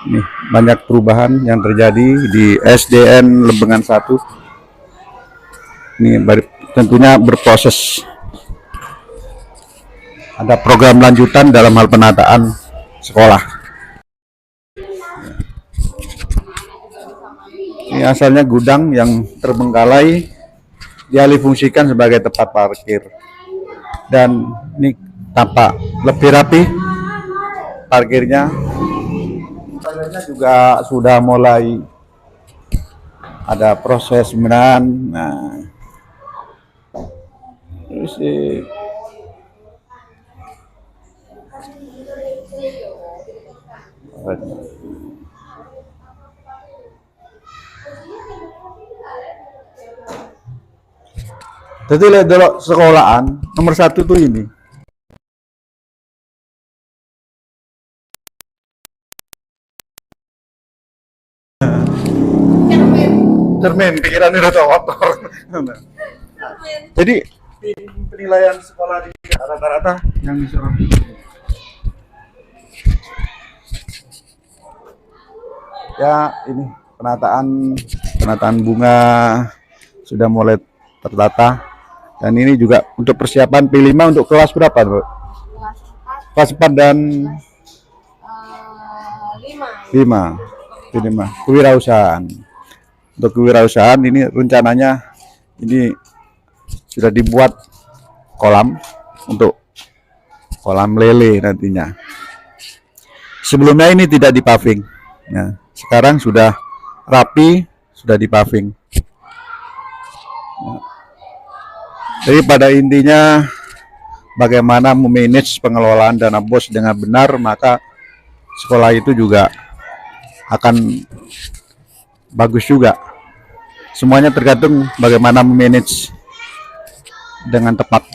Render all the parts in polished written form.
Nih, banyak perubahan yang terjadi di SDN Lembengan 1. Ini tentunya berproses. Ada program lanjutan dalam hal penataan sekolah. Ini asalnya gudang yang terbengkalai dialihfungsikan sebagai tempat parkir. Dan ini tampak lebih rapi parkirnya. Toiletnya juga sudah mulai ada proses pembenahan. Nah, ini sih jadi lihat dulu sekolahan nomor 1 tuh ini. Cermin, pikirannya udah kotor. Jadi penilaian sekolah di rata-rata yang disoroti. Ya ini penataan bunga sudah mulai tertata. Dan ini juga untuk persiapan P5 untuk kelas berapa, Bu? Kelas 4 dan 5. Kewirausahaan. Untuk kewirausahaan ini rencananya ini sudah dibuat kolam untuk kolam lele nantinya. Sebelumnya ini tidak dipaving. Nah, sekarang sudah rapi, sudah dipaving. Nah, jadi pada intinya bagaimana memanage pengelolaan dana BOS dengan benar, maka sekolah itu juga akan bagus juga. Semuanya tergantung bagaimana memanage dengan tepat.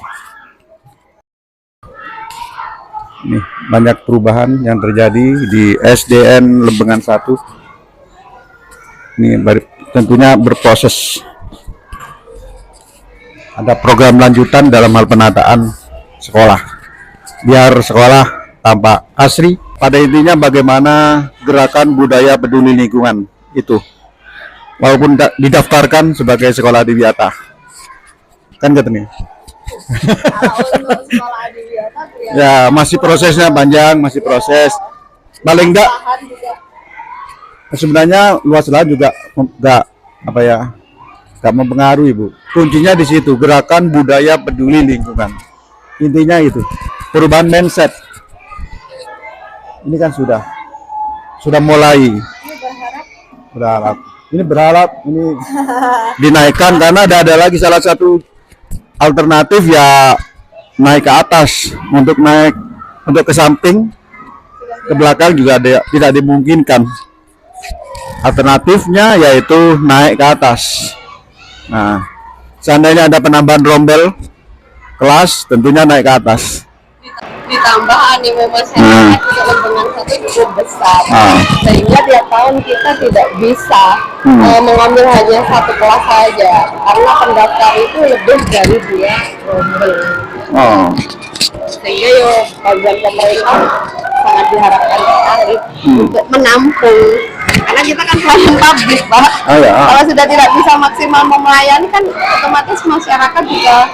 Nih, banyak perubahan yang terjadi di SDN Lembengan 1. Ini tentunya berproses. Ada program lanjutan dalam hal penataan sekolah. Biar sekolah tampak asri. Pada intinya bagaimana gerakan budaya peduli lingkungan itu. Walaupun didaftarkan sebagai sekolah adiwiyata. Kan katanya. Ya masih prosesnya panjang, masih proses. Paling enggak sebenarnya luas lahan juga enggak mempengaruhi, Bu. Kuncinya di situ, gerakan budaya peduli lingkungan. Intinya itu, perubahan mindset. Ini kan sudah mulai. Berharap ini dinaikkan karena ada lagi salah satu alternatif ya naik ke atas. Untuk ke samping, ke belakang juga tidak dimungkinkan. Alternatifnya yaitu naik ke atas. Nah, seandainya ada penambahan rombel kelas, tentunya naik ke atas. Ditambah anime masyarakat di Lembengan 1 cukup besar, sehingga tiap tahun kita tidak bisa mengambil hanya satu kelas saja, karena pendaftar itu lebih dari 2 rombel. Sehingga bagian pemerintah sangat diharapkan sekali untuk menampung, karena kita kan pelayan publik, Pak. Kalau sudah tidak bisa maksimal melayani kan otomatis masyarakat juga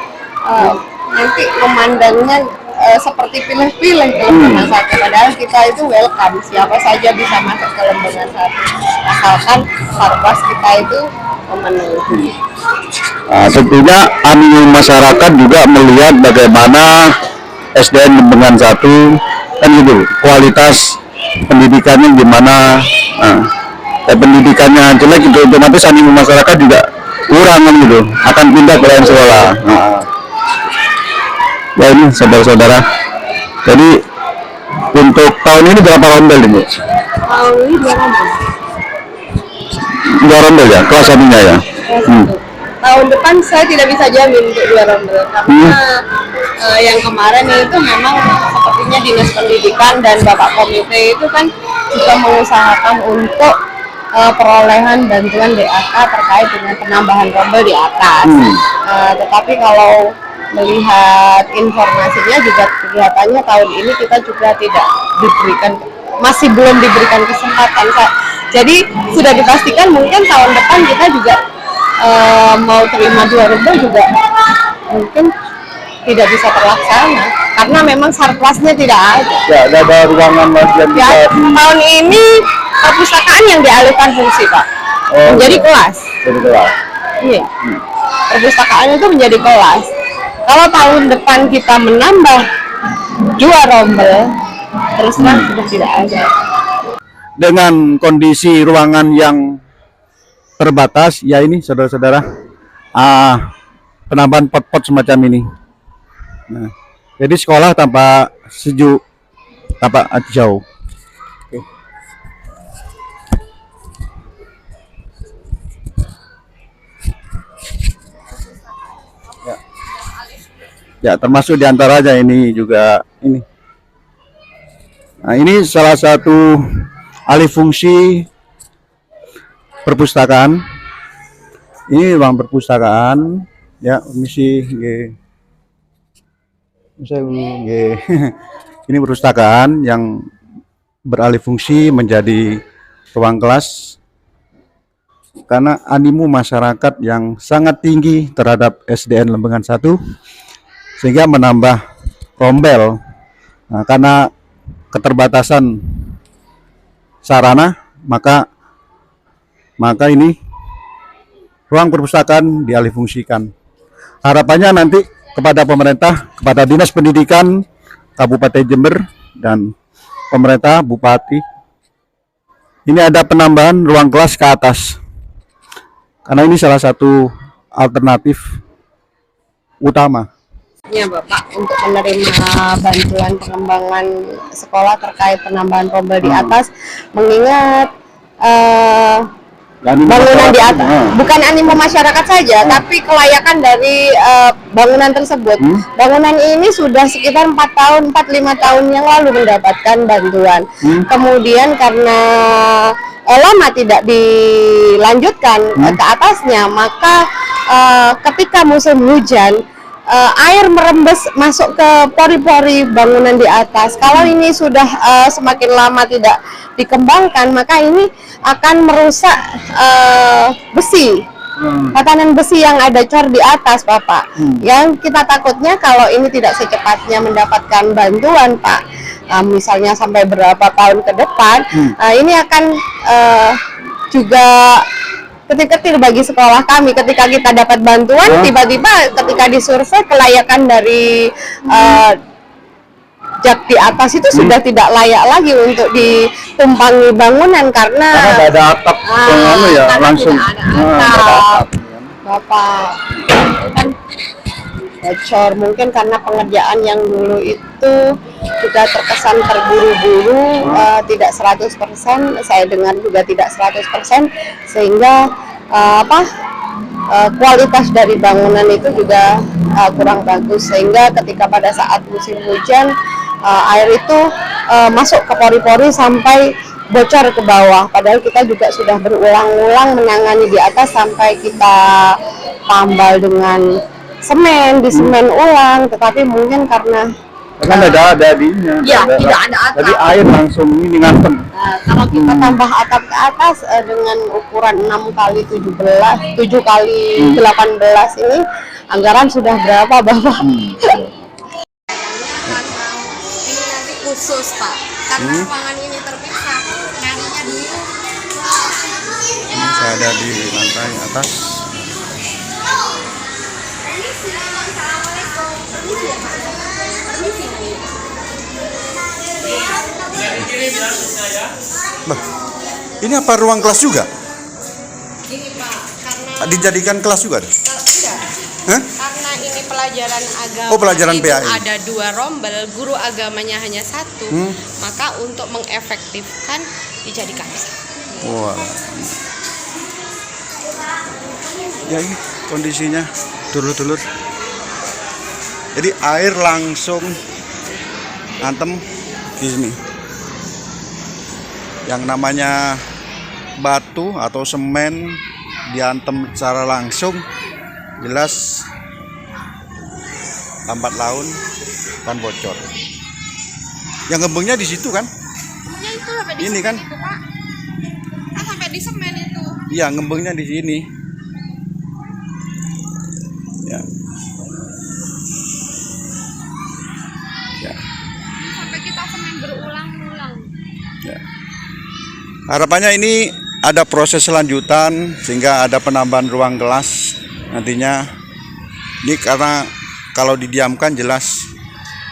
nanti memandangnya seperti pilih-pilih ke Lembengan 1, padahal kita itu welcome, siapa saja bisa masuk ke Lembengan 1 asalkan sarpas kita itu memenuhi. Tentunya animo masyarakat juga melihat bagaimana SDN Lembengan 1 kan gitu, kualitas pendidikannya gimana. Pendidikannya jelek itu otomatis animo masyarakat juga kurang kan gitu, akan pindah ke lain sekolah. Ya ini saudara-saudara, jadi untuk tahun ini berapa rombel ini? Tahun ini 2 rombel. 2 rombel ya, kelas satunya ya. Tahun depan saya tidak bisa jamin untuk 2 rombel karena yang kemarin itu memang sepertinya Dinas Pendidikan dan Bapak Komite itu kan juga mengusahakan untuk perolehan bantuan DAK terkait dengan penambahan rombel di atas. Tetapi kalau melihat informasinya juga kelihatannya tahun ini kita juga tidak diberikan masih belum diberikan kesempatan. Jadi sudah dipastikan mungkin tahun depan kita juga mau terima 2 rombel juga mungkin tidak bisa terlaksana karena memang sarplasnya tidak ada. Ya, ada ruangan lagi yang bisa Ya, tahun ini perpustakaan yang dialihkan fungsi, Pak. Menjadi kelas. Jadi kelas. Iya. Perpustakaan itu menjadi kelas. Kalau tahun depan kita menambah 2 rombel, terus terang sudah tidak ada. Dengan kondisi ruangan yang terbatas, ya ini saudara-saudara, penambahan pot-pot semacam ini. Nah, jadi sekolah tanpa sejuk, tanpa jauh. Oke. Ya, termasuk diantaranya ini juga ini. Nah, ini salah satu alih fungsi perpustakaan. Ini ruang perpustakaan. Ya, misi ini perpustakaan yang beralih fungsi menjadi ruang kelas karena animo masyarakat yang sangat tinggi terhadap SDN Lembengan 1 sehingga menambah rombel. Nah, karena keterbatasan sarana maka ini ruang perpustakaan dialih fungsikan. Harapannya nanti kepada pemerintah, kepada Dinas Pendidikan Kabupaten Jember dan pemerintah Bupati, ini ada penambahan ruang kelas ke atas karena ini salah satu alternatif utama. Ya Bapak, untuk menerima bantuan pengembangan sekolah terkait penambahan rombel di atas, mengingat bangunan di atas, bukan animo masyarakat saja, tapi kelayakan dari bangunan tersebut. Bangunan ini sudah sekitar 4-5 tahun yang lalu mendapatkan bantuan. Kemudian karena lama tidak dilanjutkan ke atasnya, maka ketika musim hujan, air merembes masuk ke pori-pori bangunan di atas. Kalau ini sudah semakin lama tidak dikembangkan, maka ini akan merusak besi, tatanan besi yang ada cor di atas, Bapak. Yang kita takutnya kalau ini tidak secepatnya mendapatkan bantuan, Pak, misalnya sampai berapa tahun ke depan, ini akan juga ketir-ketir bagi sekolah kami. Ketika kita dapat bantuan, tiba-tiba ketika disurvei kelayakan dari jak di atas itu sudah tidak layak lagi untuk ditumpangi bangunan karena tidak ada atap ya, langsung tidak ada atap. Bapak kan bocor mungkin karena pengerjaan yang dulu itu sudah terkesan terburu-buru, tidak 100%, saya dengar juga tidak 100%, sehingga kualitas dari bangunan itu juga kurang bagus, sehingga ketika pada saat musim hujan air itu masuk ke pori-pori sampai bocor ke bawah. Padahal kita juga sudah berulang-ulang menangani di atas sampai kita tambal dengan semen, disemen ulang, tetapi mungkin karena ada dinya, tidak ada atap. Jadi air langsung ini ngantem. Kalau kita tambah atap ke atas dengan ukuran 6 kali 17, 7 kali 18 ini, anggaran sudah berapa, Bapak? Ini nanti khusus, Pak, karena ruangan ini terpisah. Nantinya dulu. Ini saya ada di lantai atas. Bah, ini apa ruang kelas juga? Gini Pak, karena dijadikan kelas juga? tidak. Karena ini pelajaran agama. Oh, pelajaran itu PAI. ada 2 rombel, guru agamanya hanya 1. Maka untuk mengefektifkan dijadikan 1. Wah. Ya ini kondisinya, dulur-dulur. Jadi air langsung ngantem di sini. Yang namanya batu atau semen diantem secara langsung, jelas lambat laun dan bocor. Yang gembengnya di situ kan? Ya itu itu sampai di Ini semen kan? itu, Pak. Kan sampai di semen itu. Iya, ngembengnya di sini. Ya. Ya. Sampai kita semen berulang-ulang. Ya. Harapannya ini ada proses selanjutan sehingga ada penambahan ruang kelas nantinya. Ini karena kalau didiamkan jelas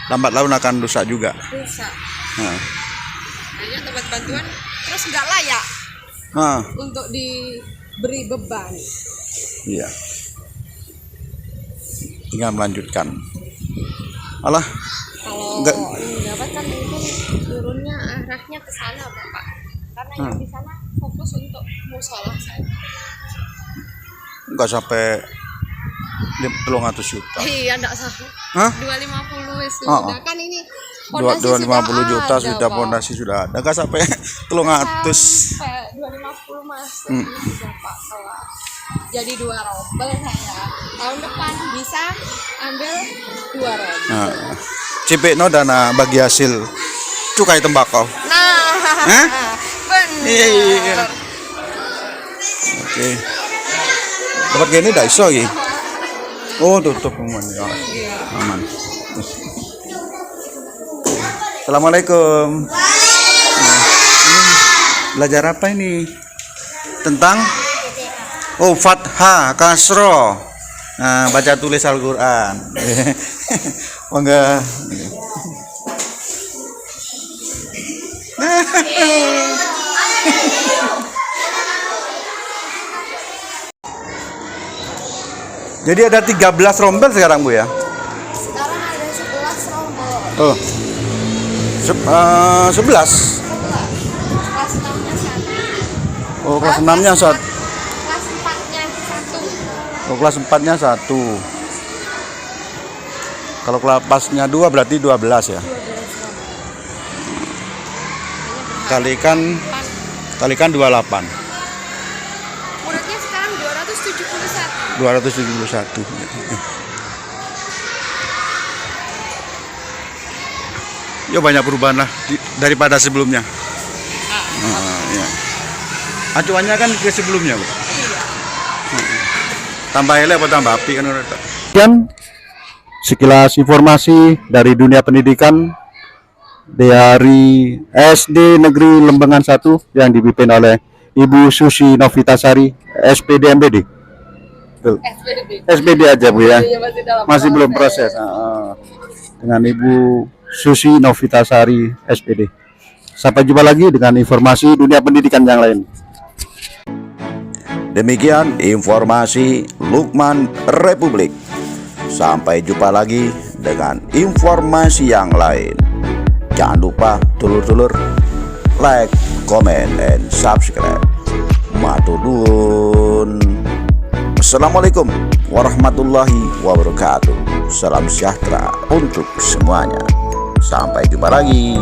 lambat laun akan rusak juga. Rusak. Nah. Hanya tempat bantuan terus nggak layak Nah, untuk diberi beban. iya. Tinggal melanjutkan. Alah, Kalau Nggak. dapat kan mungkin turunnya arahnya ke sana, Bapak. Karena yang di sana fokus untuk musola saja. enggak sampai 300 juta. Iya, enggak salah. Hah? 250 wis Oh, sudah. Kan ini 250 juta ada, sudah Pak. pondasi sudah ada. Enggak sampai 300. Sampai 250 Mas. Ini sudah Pak kelas. Jadi 2 rombel saya. Tahun depan bisa ambil 2 rombel. Nah, Cipekno dana bagi hasil cukai tembakau. Nah, Hah? benar. Iya. Oke. Dapat gini dah iso iki. Oh, tutup aman ya. Aman. Assalamualaikum. Nah, ini belajar apa ini? Tentang Fathah, Kasro. Nah, baca tulis Al-Qur'an. Mangga. Jadi ada 13 rombel sekarang Bu ya? Sekarang ada 11 rombel. Oh. 11. 11. Kelas 6-nya 1. Oh, kelas 6-nya 1. Kelas 4-nya 1. Oh, kelas 4-nya 1. Kalau kelasnya 2 berarti 12 ya. 12 rombel. Kalikan 28. Muridnya sekarang 271. 271. Ya banyak perubahan lah daripada sebelumnya. Ya. Acuannya kan ke sebelumnya, Bu. Tambah elek apa tambah api kan udah. Sekilas informasi dari dunia pendidikan dari SD Negeri Lembengan 1 yang dipimpin oleh Ibu Susi Novitasari, SPD MBD. SPD aja Bu ya. Masih belum proses. Dengan Ibu Susi Novitasari SPD. Sampai jumpa lagi dengan informasi dunia pendidikan yang lain. Demikian informasi Lukman Republik. Sampai jumpa lagi dengan informasi yang lain. Jangan lupa dulur-dulur like, comment, and subscribe. Matur nuwun. Assalamualaikum warahmatullahi wabarakatuh. Salam sejahtera untuk semuanya. Sampai jumpa lagi.